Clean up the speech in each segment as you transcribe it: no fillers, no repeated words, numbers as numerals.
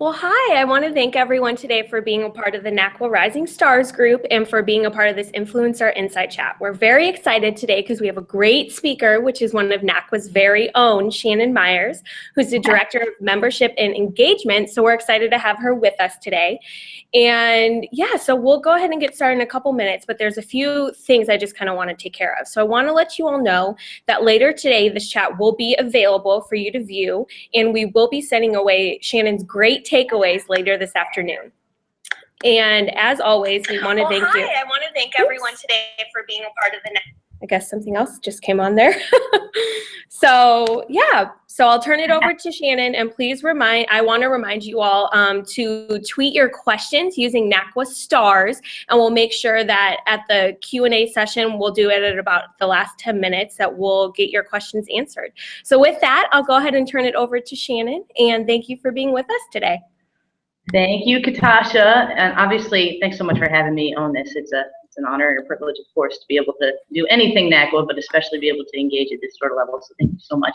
Well, hi, I want to thank everyone today for being a part of the NACWA Rising Stars group and for being a part of this Influencer Insight Chat. We're very excited today because we have a great speaker, which is one of NACWA's very own, Shannon Myers, who's the Director of Membership and Engagement. So we're excited to have her with us today. And yeah, so we'll go ahead and get started in a couple minutes, but there's a few things I just kind of want to take care of. So I want to let you all know that later today, this chat will be available for you to view, and we will be sending away Shannon's great takeaways later this afternoon. And as always, we want to thank you. I want to thank everyone today for being a part of the I guess something else just came on there. So yeah, so I'll turn it over to Shannon, and please I want to remind you all to tweet your questions using NACWA stars, and we'll make sure that at the Q&A session, we'll do it at about the last 10 minutes that we'll get your questions answered. So with that, I'll go ahead and turn it over to Shannon, and thank you for being with us today. Thank you, Katasha, and obviously, thanks so much for having me on this. It's an honor and a privilege, of course, to be able to do anything NACWA, but especially be able to engage at this sort of level. So thank you so much.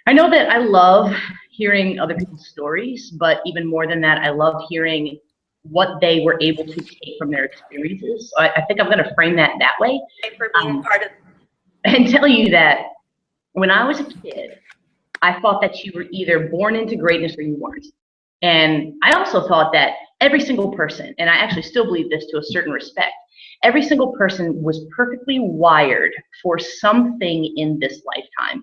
I know that I love hearing other people's stories, but even more than that, I love hearing what they were able to take from their experiences. So I think I'm going to frame that way. For being part of. And tell you that when I was a kid, I thought that you were either born into greatness or you weren't. And I also thought that every single person, and I actually still believe this to a certain respect, every single person was perfectly wired for something in this lifetime.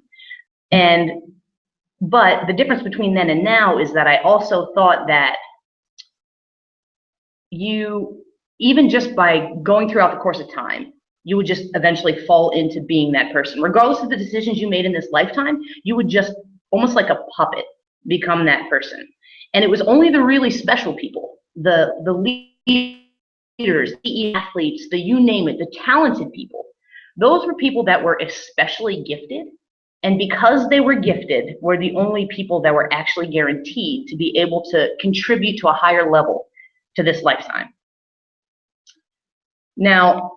But the difference between then and now is that I also thought that you, even just by going throughout the course of time, you would just eventually fall into being that person. Regardless of the decisions you made in this lifetime, you would just, almost like a puppet, become that person. And it was only the really special people, the leaders, the athletes, the you name it, the talented people. Those were people that were especially gifted. And because they were gifted, were the only people that were actually guaranteed to be able to contribute to a higher level to this lifetime. Now,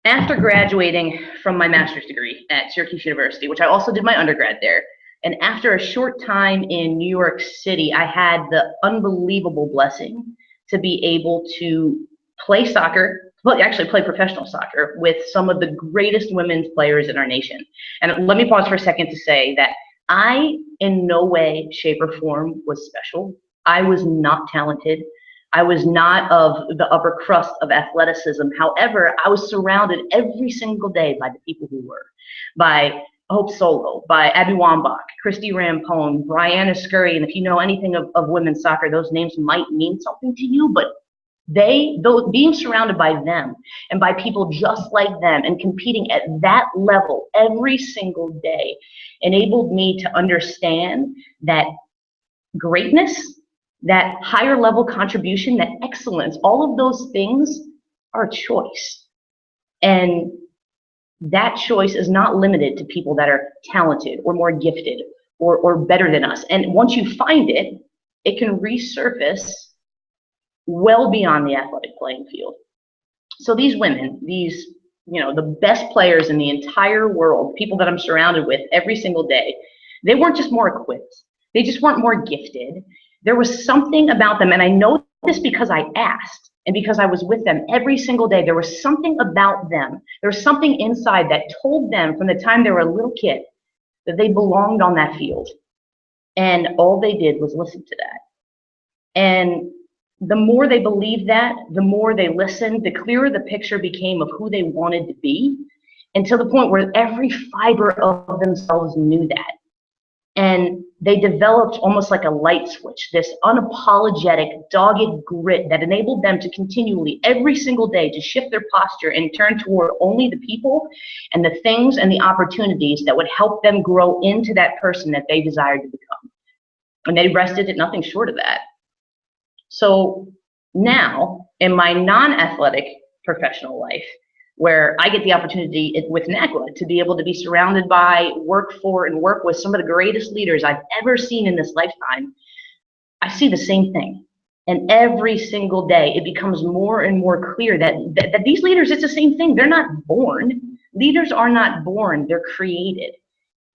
after graduating from my master's degree at Syracuse University, which I also did my undergrad there, and after a short time in New York City, I had the unbelievable blessing to be able to play soccer, actually play professional soccer with some of the greatest women's players in our nation. And let me pause for a second to say that I, in no way, shape, or form was special. I was not talented. I was not of the upper crust of athleticism. However, I was surrounded every single day by the people who were, by Hope Solo, by Abby Wambach, Christy Rampone, Brianna Scurry, and if you know anything of women's soccer, those names might mean something to you, but being surrounded by them and by people just like them and competing at that level every single day enabled me to understand that greatness, that higher level contribution, that excellence, all of those things are a choice. And that choice is not limited to people that are talented or more gifted or better than us. And once you find it, it can resurface well beyond the athletic playing field. So these women, the best players in the entire world, people that I'm surrounded with every single day, they weren't just more equipped. They just weren't more gifted. There was something about them, and I know this because I asked. And because I was with them every single day, there was something about them. There was something inside that told them from the time they were a little kid that they belonged on that field. And all they did was listen to that. And the more they believed that, the more they listened, the clearer the picture became of who they wanted to be, until the point where every fiber of themselves knew that. And they developed almost like a light switch, this unapologetic, dogged grit that enabled them to continually, every single day, to shift their posture and turn toward only the people and the things and the opportunities that would help them grow into that person that they desired to become. And they rested at nothing short of that. So now, in my non-athletic professional life, where I get the opportunity with NACWA to be able to be surrounded by, work for, and work with some of the greatest leaders I've ever seen in this lifetime, I see the same thing. And every single day, it becomes more and more clear that these leaders, it's the same thing. They're not born. Leaders are not born, they're created.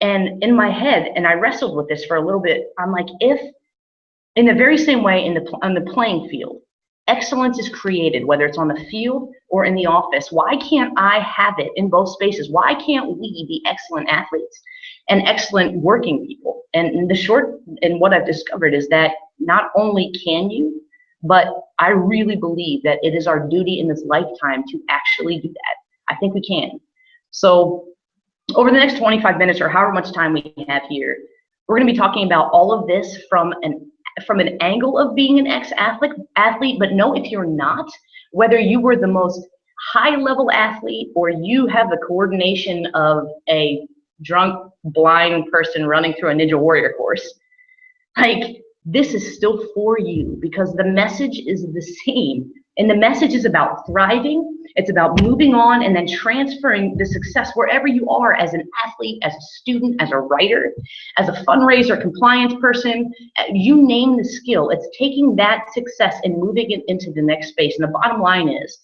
And in my head, and I wrestled with this for a little bit, I'm like, if In the very same way on the playing field, excellence is created, whether it's on the field or in the office. Why can't I have it in both spaces? Why can't we be excellent athletes and excellent working people? And what I've discovered is that not only can you, but I really believe that it is our duty in this lifetime to actually do that. I think we can. So over the next 25 minutes or however much time we have here, we're going to be talking about all of this from an angle of being an ex-athlete, but no, if you're not, whether you were the most high-level athlete or you have the coordination of a drunk, blind person running through a Ninja Warrior course, like, this is still for you because the message is the same. And the message is about thriving. It's about moving on and then transferring the success wherever you are as an athlete, as a student, as a writer, as a fundraiser, compliance person. You name the skill. It's taking that success and moving it into the next space. And the bottom line is,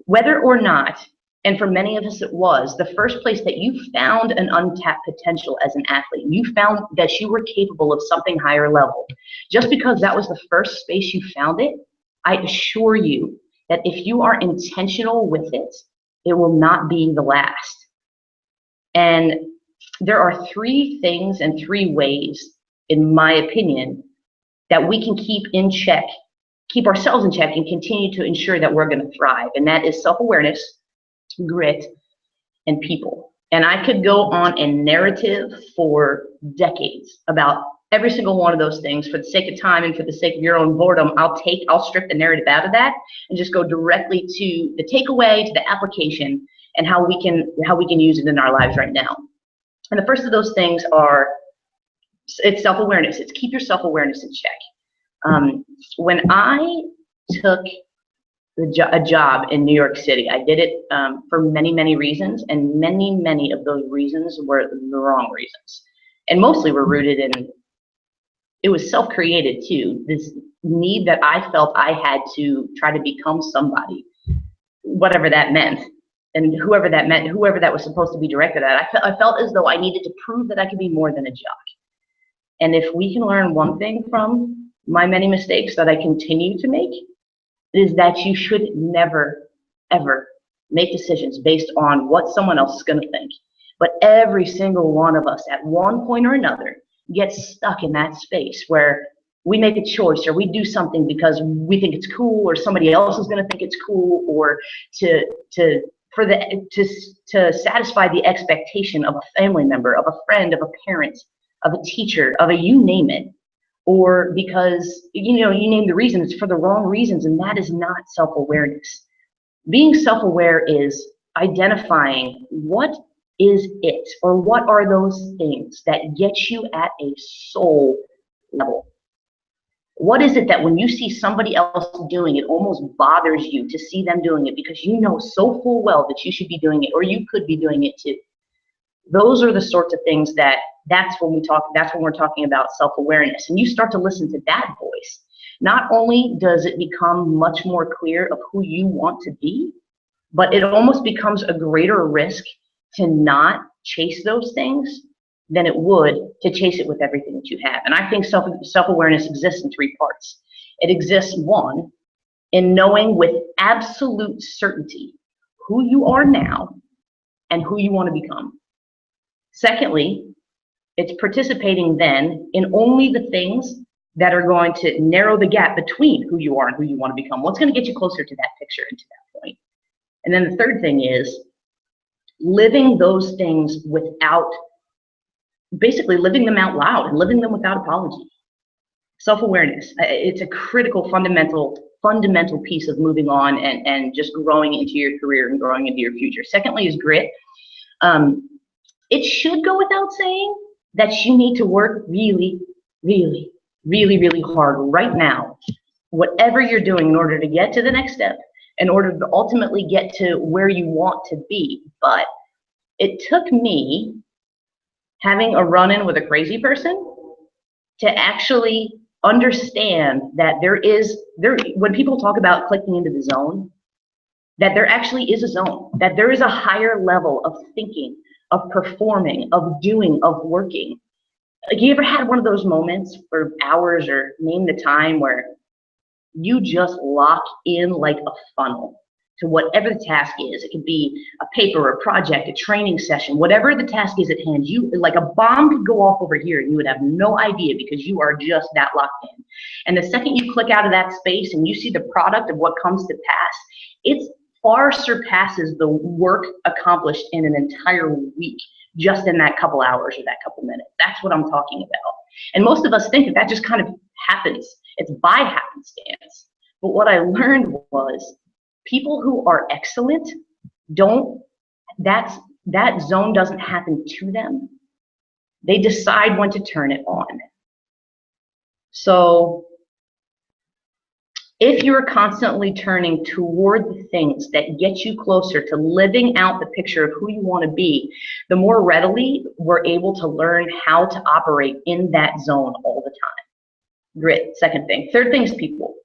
whether or not, and for many of us it was, the first place that you found an untapped potential as an athlete, you found that you were capable of something higher level. Just because that was the first space you found it, I assure you that if you are intentional with it, it will not be the last. And there are 3 things and 3 ways, in my opinion, that we can keep ourselves in check and continue to ensure that we're going to thrive. And that is self-awareness, grit, and people. And I could go on a narrative for decades about every single one of those things. For the sake of time and for the sake of your own boredom, I'll strip the narrative out of that and just go directly to the takeaway, to the application, and how we can use it in our lives right now. And the first of those things it's self-awareness. It's keep your self-awareness in check. When I took a job in New York City, I did it for many, many reasons, and many of those reasons were the wrong reasons. And mostly were rooted in, it was self-created too, this need that I felt I had to try to become somebody, whatever that meant. And whoever that meant, whoever that was supposed to be directed at, I felt as though I needed to prove that I could be more than a jock. And if we can learn one thing from my many mistakes that I continue to make, is that you should never, ever make decisions based on what someone else is going to think. But every single one of us at one point or another gets stuck in that space where we make a choice or we do something because we think it's cool or somebody else is going to think it's cool, or to satisfy the expectation of a family member, of a friend, of a parent, of a teacher, of a you name it. Or because, you name the reason, it's for the wrong reasons, and that is not self-awareness. Being self-aware is identifying what is it, or what are those things that get you at a soul level. What is it that when you see somebody else doing it, almost bothers you to see them doing it because you know so full well that you should be doing it, or you could be doing it too? Those are the sorts of things that's when we're talking about self-awareness. And you start to listen to that voice. Not only does it become much more clear of who you want to be, but it almost becomes a greater risk to not chase those things than it would to chase it with everything that you have. And I think self-awareness exists in 3 parts. It exists, 1, in knowing with absolute certainty who you are now and who you want to become. Secondly, it's participating then in only the things that are going to narrow the gap between who you are and who you want to become. What's going to get you closer to that picture and to that point? And then the third thing is living those things without, basically living them out loud and living them without apology. Self-awareness, it's a critical fundamental piece of moving on and just growing into your career and growing into your future. Secondly is grit. It should go without saying that you need to work really, really, really, really hard right now, whatever you're doing, in order to get to the next step, in order to ultimately get to where you want to be. But it took me having a run-in with a crazy person to actually understand that when people talk about clicking into the zone, that there actually is a zone, that there is a higher level of thinking, of performing, of doing, of working. Like, you ever had one of those moments for hours, or name the time, where you just lock in like a funnel to whatever the task is? It could be a paper, a project, a training session, whatever the task is at hand. You, like, a bomb could go off over here and you would have no idea, because you are just that locked in. And the second you click out of that space and you see the product of what comes to pass, it far surpasses the work accomplished in an entire week just in that couple hours or that couple minutes. That's what I'm talking about. And most of us think that that just kind of happens. It's by happenstance. But what I learned was, people who are excellent don't, that zone doesn't happen to them. They decide when to turn it on. So if you're constantly turning toward the things that get you closer to living out the picture of who you want to be, the more readily we're able to learn how to operate in that zone all the time. Grit, second thing. Third thing is people.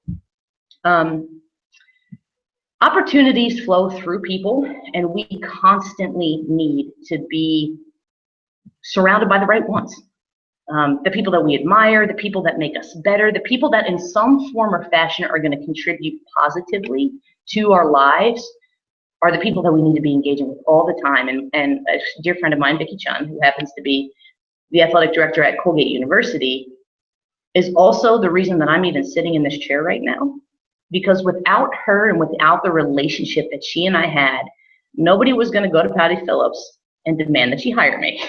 Opportunities flow through people, and we constantly need to be surrounded by the right ones. The people that we admire, the people that make us better, the people that in some form or fashion are going to contribute positively to our lives, are the people that we need to be engaging with all the time. And a dear friend of mine, Vicki Chun, who happens to be the athletic director at Colgate University, is also the reason that I'm even sitting in this chair right now. Because without her and without the relationship that she and I had, nobody was going to go to Patty Phillips and demand that she hire me.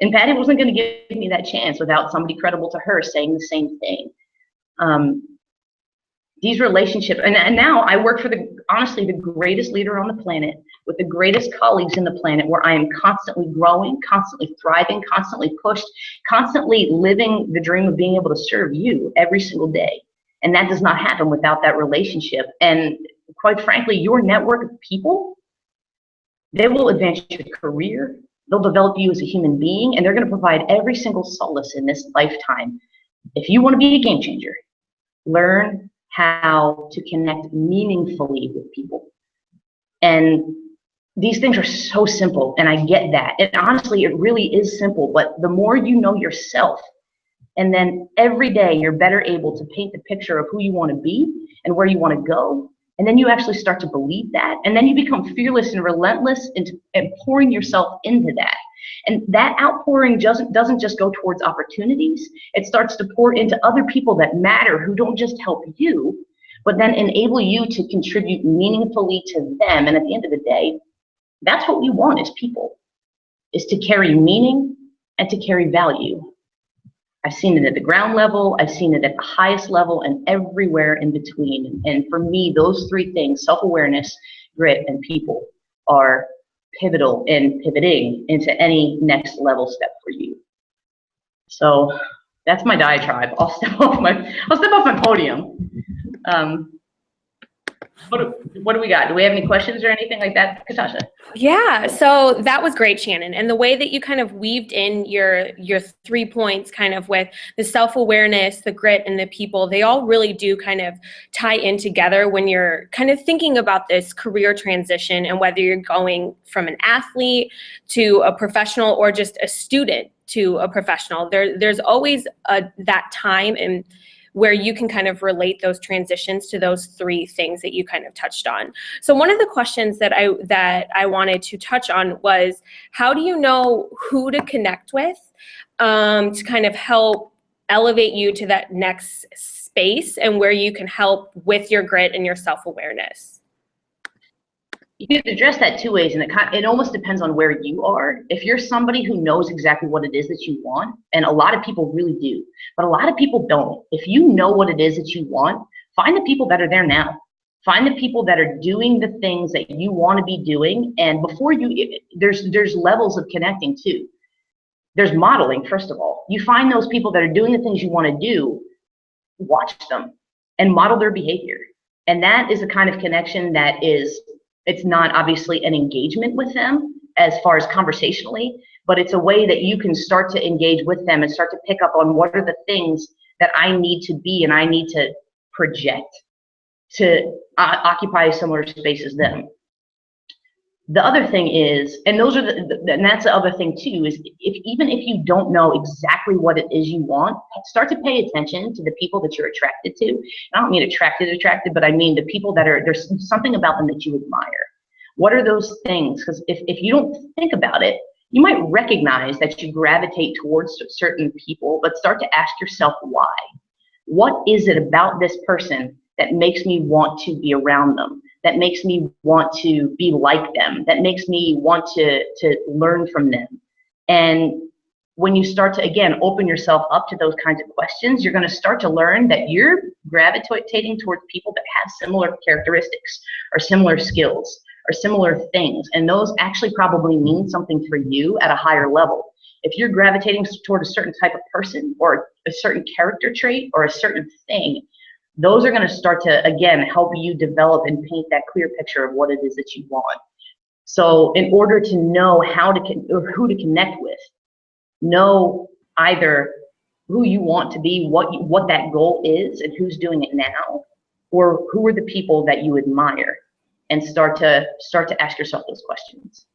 And Patty wasn't going to give me that chance without somebody credible to her saying the same thing. These relationships, and now I work for honestly, the greatest leader on the planet, with the greatest colleagues in the planet, where I am constantly growing, constantly thriving, constantly pushed, constantly living the dream of being able to serve you every single day. And that does not happen without that relationship. And quite frankly, your network of people, they will advance your career. They'll develop you as a human being, and they're going to provide every single solace in this lifetime. If you want to be a game changer, learn how to connect meaningfully with people. And these things are so simple, and I get that. And honestly, it really is simple, but the more you know yourself, and then every day you're better able to paint the picture of who you want to be and where you want to go. And then you actually start to believe that. And then you become fearless and relentless and pouring yourself into that. And that outpouring doesn't just go towards opportunities. It starts to pour into other people that matter, who don't just help you, but then enable you to contribute meaningfully to them. And at the end of the day, that's what we want as people, is to carry meaning and to carry value. I've seen it at the ground level, I've seen it at the highest level, and everywhere in between. And for me, those three things, self-awareness, grit, and people, are pivotal in pivoting into any next level step for you. So that's my diatribe. I'll step off my podium. What do we got? Do we have any questions or anything like that, Katasha? Yeah, so that was great, Shannon. And the way that you kind of weaved in your 3 points, kind of with the self-awareness, the grit, and the people, they all really do kind of tie in together when you're kind of thinking about this career transition, and whether you're going from an athlete to a professional or just a student to a professional. There's always that time and where you can kind of relate those transitions to those 3 things that you kind of touched on. So one of the questions that I wanted to touch on was, how do you know who to connect with to kind of help elevate you to that next space, and where you can help with your grit and your self-awareness? You can address that 2 ways, and it almost depends on where you are. If you're somebody who knows exactly what it is that you want, and a lot of people really do, but a lot of people don't. If you know what it is that you want, find the people that are there now. Find the people that are doing the things that you want to be doing. And before there's levels of connecting too. There's modeling, first of all. You find those people that are doing the things you want to do, watch them, and model their behavior. And that is a kind of connection that it's not obviously an engagement with them as far as conversationally, but it's a way that you can start to engage with them and start to pick up on what are the things that I need to be and I need to project to occupy a similar space as them. The other thing is, and those are and that's the other thing too, is even if you don't know exactly what it is you want, start to pay attention to the people that you're attracted to. I don't mean attracted, but I mean the people that there's something about them that you admire. What are those things? Because if you don't think about it, you might recognize that you gravitate towards certain people, but start to ask yourself why. What is it about this person that makes me want to be around them, that makes me want to be like them, that makes me want to learn from them? And when you start to, again, open yourself up to those kinds of questions, you're going to start to learn that you're gravitating towards people that have similar characteristics or similar skills or similar things. And those actually probably mean something for you at a higher level. If you're gravitating toward a certain type of person or a certain character trait or a certain thing, those are going to start to, again, help you develop and paint that clear picture of what it is that you want. So in order to know how to or who to connect with, know either who you want to be, what that goal is, and who's doing it now, or who are the people that you admire, and start to ask yourself those questions.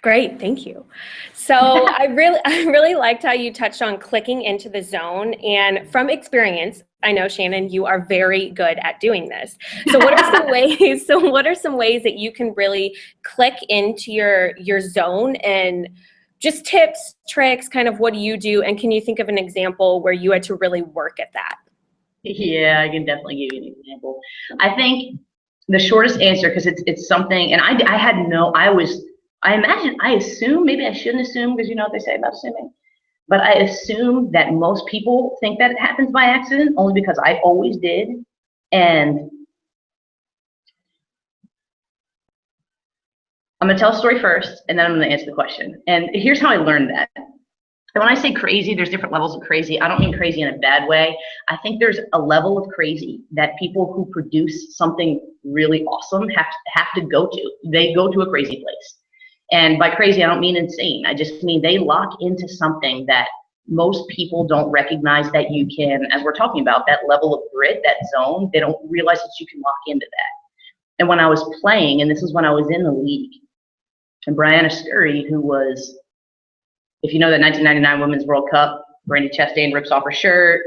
Great, thank you. So I really liked how you touched on clicking into the zone, and from experience, I know, Shannon, you are very good at doing this. So what are some ways? So what are some ways that you can really click into your zone, and just tips, tricks, kind of what do you do, and can you think of an example where you had to really work at that? Yeah, I can definitely give you an example. I think the shortest answer, because it's something, and I assume, maybe I shouldn't assume, because you know what they say about assuming, but I assume that most people think that it happens by accident, only because I always did. And I'm going to tell a story first, and then I'm going to answer the question. And here's how I learned that. And when I say crazy, there's different levels of crazy. I don't mean crazy in a bad way. I think there's a level of crazy that people who produce something really awesome have to go to. They go to a crazy place. And by crazy, I don't mean insane. I just mean they lock into something that most people don't recognize that you can, as we're talking about, that level of grit, that zone, they don't realize that you can lock into that. And when I was playing, and this is when I was in the league, and Brianna Scurry, who was, if you know, the 1999 Women's World Cup, Brandy Chastain rips off her shirt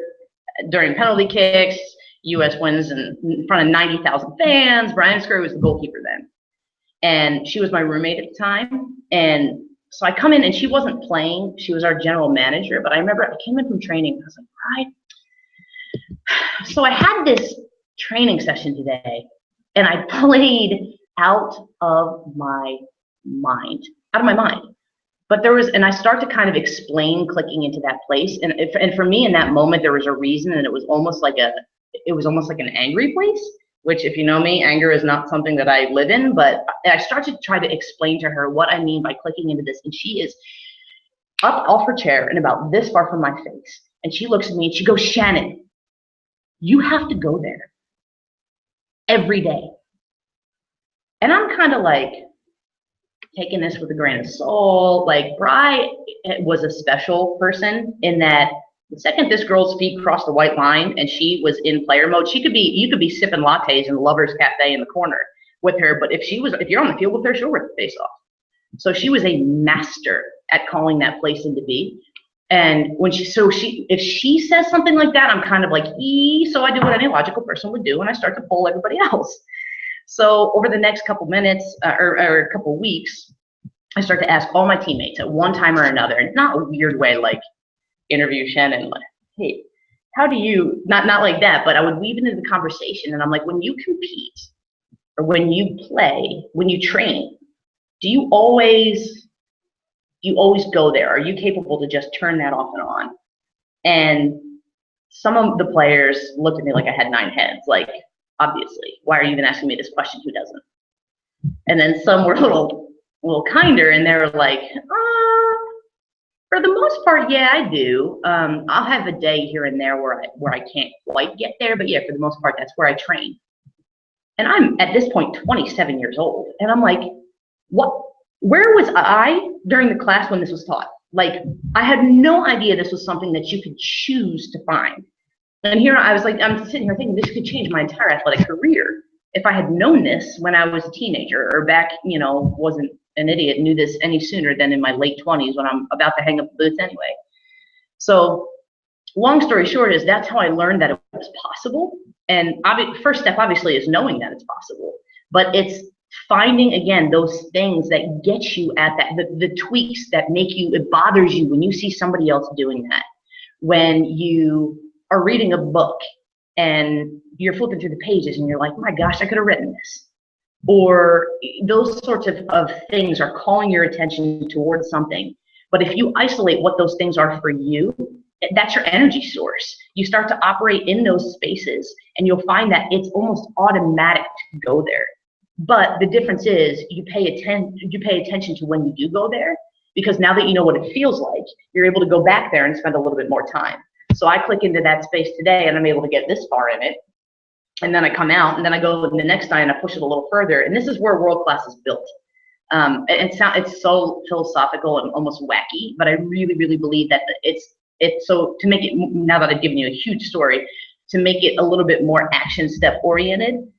during penalty kicks, U.S. wins in front of 90,000 fans. Brianna Scurry was the goalkeeper then. And she was my roommate at the time. And so I come in, and she wasn't playing. She was our general manager. But I remember I came in from training. I was like, right. So I had this training session today, and I played out of my mind. But there was, and I start to kind of explain clicking into that place. And for me in that moment, there was a reason, and it was almost like an angry place. Which, if you know me, anger is not something that I live in, but I start to try to explain to her what I mean by clicking into this. And she is up off her chair and about this far from my face. And she looks at me and she goes, Shannon, you have to go there every day. And I'm kind of like taking this with a grain of salt. Like, Bri was a special person in that the second this girl's feet crossed the white line and she was in player mode, you could be sipping lattes in the Lovers Cafe in the corner with her. But if you're on the field with her, she'll rip the face off. So she was a master at calling that place into be. And if she says something like that, I'm kind of like, so I do what any logical person would do, and I start to pull everybody else. So over the next couple minutes or a couple weeks, I start to ask all my teammates at one time or another, and not a weird way like interview Shannon, like, hey, how do you, not like that, but I would weave into the conversation, and I'm like, when you compete or when you play, when you train, do you always go there? Are you capable to just turn that off and on? And some of the players looked at me like I had 9 heads, like, obviously, why are you even asking me this question? Who doesn't? And then some were a little kinder, and they were like, for the most part, yeah, I do. I'll have a day here and there where I can't quite get there, but yeah, for the most part, that's where I train. And I'm at this point 27 years old, and I'm like, where was I during the class when this was taught? Like, I had no idea this was something that you could choose to find. And here I was like, I'm sitting here thinking this could change my entire athletic career if I had known this when I was a teenager or back, wasn't an idiot, knew this any sooner than in my late 20s when I'm about to hang up the boots anyway. So long story short is that's how I learned that it was possible. And first step obviously is knowing that it's possible, but it's finding again those things that get you at that, the tweaks that make you, it bothers you when you see somebody else doing that. When you are reading a book and you're flipping through the pages and you're like, my gosh, I could have written this. Or those sorts of things are calling your attention towards something. But if you isolate what those things are for you, that's your energy source. You start to operate in those spaces and you'll find that it's almost automatic to go there. But the difference is you pay attention to when you do go there, because now that you know what it feels like, you're able to go back there and spend a little bit more time. So I click into that space today and I'm able to get this far in it. And then I come out and then I go the next night and I push it a little further. And this is where world class is built. It's so philosophical and almost wacky, but I really, really believe that it's so to make it, now that I've given you a huge story, to make it a little bit more action step oriented,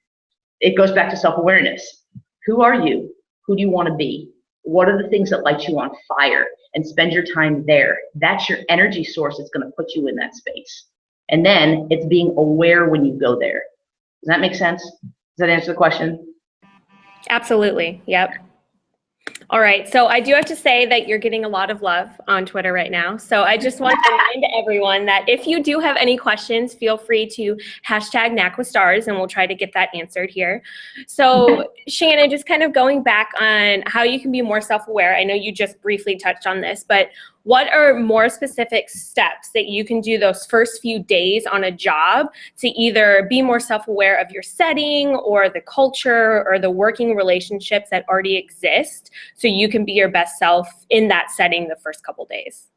it goes back to self-awareness. Who are you? Who do you want to be? What are the things that light you on fire? And spend your time there. That's your energy source that's going to put you in that space. And then it's being aware when you go there. Does that make sense? Does that answer the question? Absolutely. Yep. All right. So I do have to say that you're getting a lot of love on Twitter right now. So I just want to remind everyone that if you do have any questions, feel free to hashtag NACWAStars and we'll try to get that answered here. So Shannon, just kind of going back on how you can be more self-aware. I know you just briefly touched on this, but what are more specific steps that you can do those first few days on a job to either be more self-aware of your setting or the culture or the working relationships that already exist so you can be your best self in that setting the first couple days?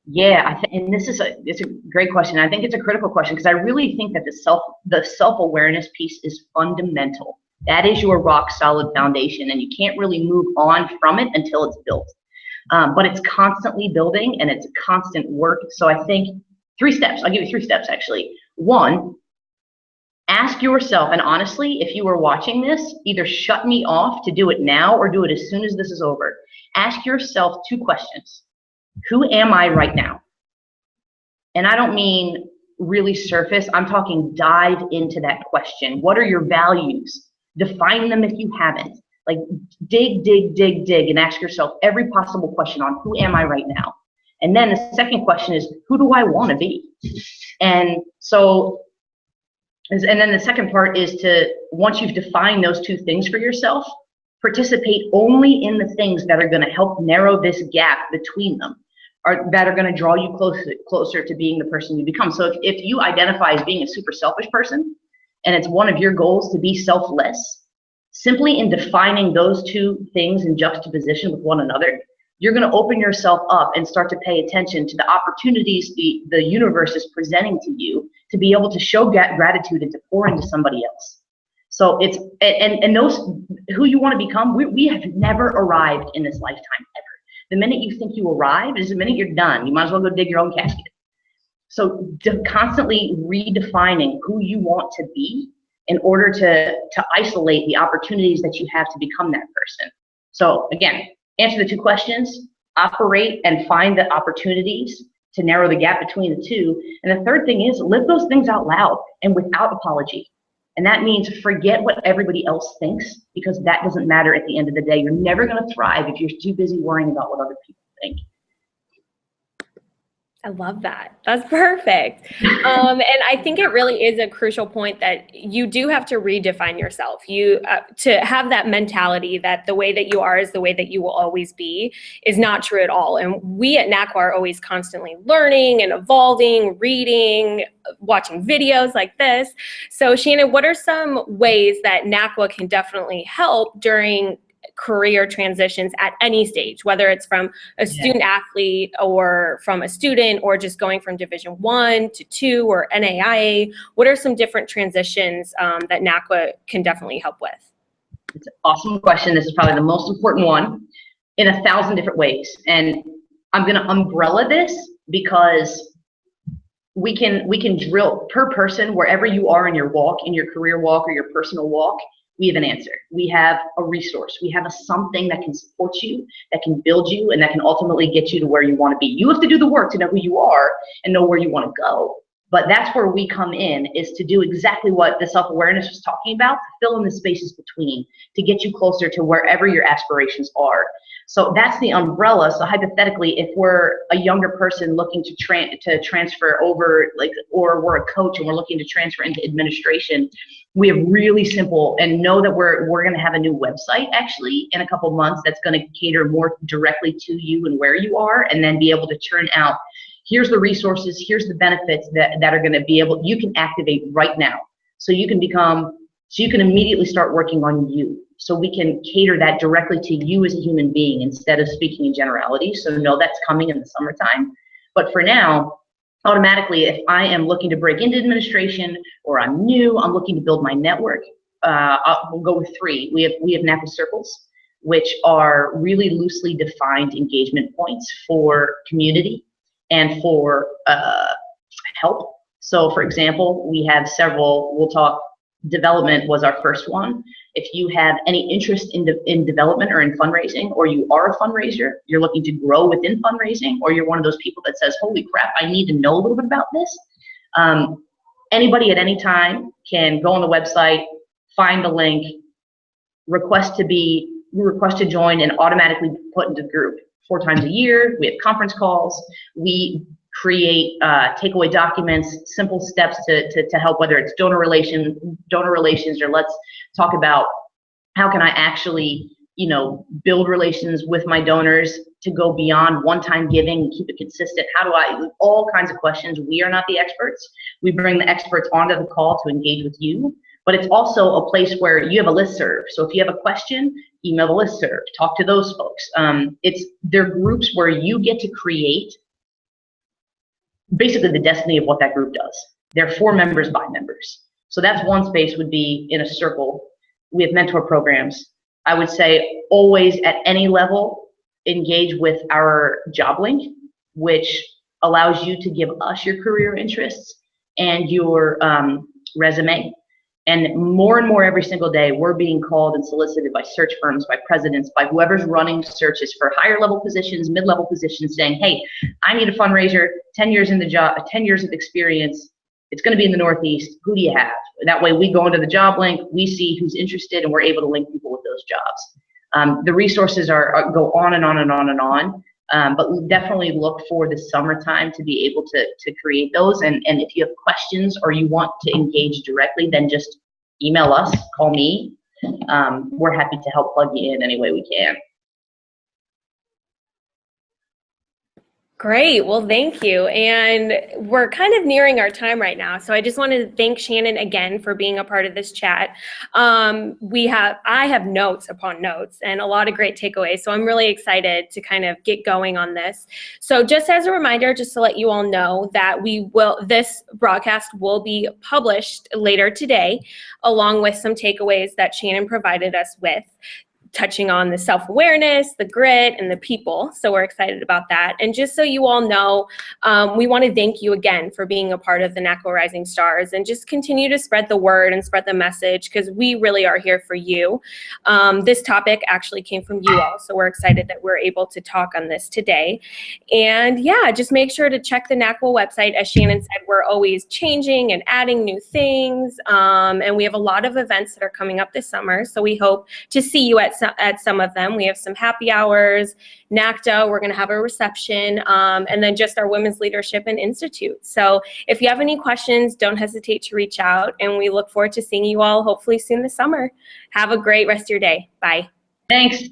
Yeah, and it's a great question. I think it's a critical question because I really think that the self-awareness piece is fundamental. That is your rock solid foundation, and you can't really move on from it until it's built. But it's constantly building and it's a constant work. So I think 3 steps, I'll give you 3 steps actually. 1, ask yourself, and honestly, if you were watching this, either shut me off to do it now or do it as soon as this is over. Ask yourself 2 questions. Who am I right now? And I don't mean really surface, I'm talking dive into that question. What are your values? Define them if you haven't. Like dig, and ask yourself every possible question on who am I right now? And then the second question is, who do I want to be? And then the second part is to, once you've defined those 2 things for yourself, participate only in the things that are going to help narrow this gap between them, or that are going to draw you closer to being the person you become. So if you identify as being a super selfish person, and it's one of your goals to be selfless, simply in defining those 2 things in juxtaposition with one another, you're going to open yourself up and start to pay attention to the opportunities the universe is presenting to you to be able to show gratitude and to pour into somebody else. So it's, and those, who you want to become, we have never arrived in this lifetime ever. The minute you think you arrive is the minute you're done. You might as well go dig your own casket. So constantly redefining who you want to be in order to isolate the opportunities that you have to become that person. So again, answer the 2 questions, operate and find the opportunities to narrow the gap between the 2. And the third thing is live those things out loud and without apology. And that means forget what everybody else thinks, because that doesn't matter at the end of the day. You're never going to thrive if you're too busy worrying about what other people think. I love that. That's perfect. And I think it really is a crucial point that you do have to redefine yourself. You to have that mentality that the way that you are is the way that you will always be is not true at all. And we at NACWA are always constantly learning and evolving, reading, watching videos like this. So Shannon, what are some ways that NACWA can definitely help during career transitions at any stage, whether it's from a student athlete or from a student or just going from Division 1 to 2 or NAIA? What are some different transitions that NACWA can definitely help with? It's an awesome question. This is probably the most important one in 1,000 different ways. And I'm going to umbrella this because we can drill per person, wherever you are in your walk, in your career walk or your personal walk. We have an answer. We have a resource. We have a something that can support you, that can build you, and that can ultimately get you to where you want to be. You have to do the work to know who you are and know where you want to go. But that's where we come in, is to do exactly what the self-awareness was talking about, to fill in the spaces between, to get you closer to wherever your aspirations are. So that's the umbrella. So hypothetically, if we're a younger person looking to transfer over, like, or we're a coach and we're looking to transfer into administration, we have really simple, and know that we're going to have a new website actually in a couple months that's going to cater more directly to you and where you are, and then be able to churn out, here's the resources, here's the benefits that are going to be able, you can activate right now. So you can immediately start working on you. So we can cater that directly to you as a human being instead of speaking in generalities. So know that's coming in the summertime. But for now, automatically, if I am looking to break into administration, or I'm new, I'm looking to build my network, we'll go with 3. We have NACWA circles, which are really loosely defined engagement points for community and for help. So for example, we have several. We'll talk, development was our first one. If you have any interest in development or in fundraising, or you are a fundraiser, you're looking to grow within fundraising, or you're one of those people that says, holy crap, I need to know a little bit about this. Anybody at any time can go on the website, find the link, request to join, and automatically put into the group. 4 times a year, we have conference calls. We create takeaway documents, simple steps to help, whether it's donor relations, or let's talk about how can I actually, build relations with my donors to go beyond one-time giving and keep it consistent. How do I, all kinds of questions. We are not the experts. We bring the experts onto the call to engage with you, but it's also a place where you have a listserv. So if you have a question, email the listserv, talk to those folks. They're groups where you get to create basically the destiny of what that group does. They're for members by members. So that's one space, would be in a circle. We have mentor programs. I would say always at any level, engage with our job link, which allows you to give us your career interests and your resume. And more every single day, we're being called and solicited by search firms, by presidents, by whoever's running searches for higher level positions, mid-level positions, saying, hey, I need a fundraiser, 10 years in the job, 10 years of experience. It's going to be in the Northeast. Who do you have? That way we go into the job link, we see who's interested, and we're able to link people with those jobs. The resources go on and on and on and on. But we definitely look for the summertime to be able to create those. And if you have questions or you want to engage directly, then just email us, call me. We're happy to help plug you in any way we can. Great. Well, thank you. And we're kind of nearing our time right now. So I just wanted to thank Shannon again for being a part of this chat. I have notes upon notes and a lot of great takeaways. So I'm really excited to kind of get going on this. So just as a reminder, just to let you all know that this broadcast will be published later today, along with some takeaways that Shannon provided us with, touching on the self-awareness, the grit, and the people. So we're excited about that. And just so you all know, we want to thank you again for being a part of the NACWA Rising Stars, and just continue to spread the word and spread the message, because we really are here for you. This topic actually came from you all, so we're excited that we're able to talk on this today. And yeah, just make sure to check the NACWA website. As Shannon said, we're always changing and adding new things, and we have a lot of events that are coming up this summer, so we hope to see you at some of them. We have some happy hours, NACDA, we're going to have a reception, and then just our Women's Leadership and Institute. So if you have any questions, don't hesitate to reach out, and we look forward to seeing you all hopefully soon this summer. Have a great rest of your day. Bye. Thanks.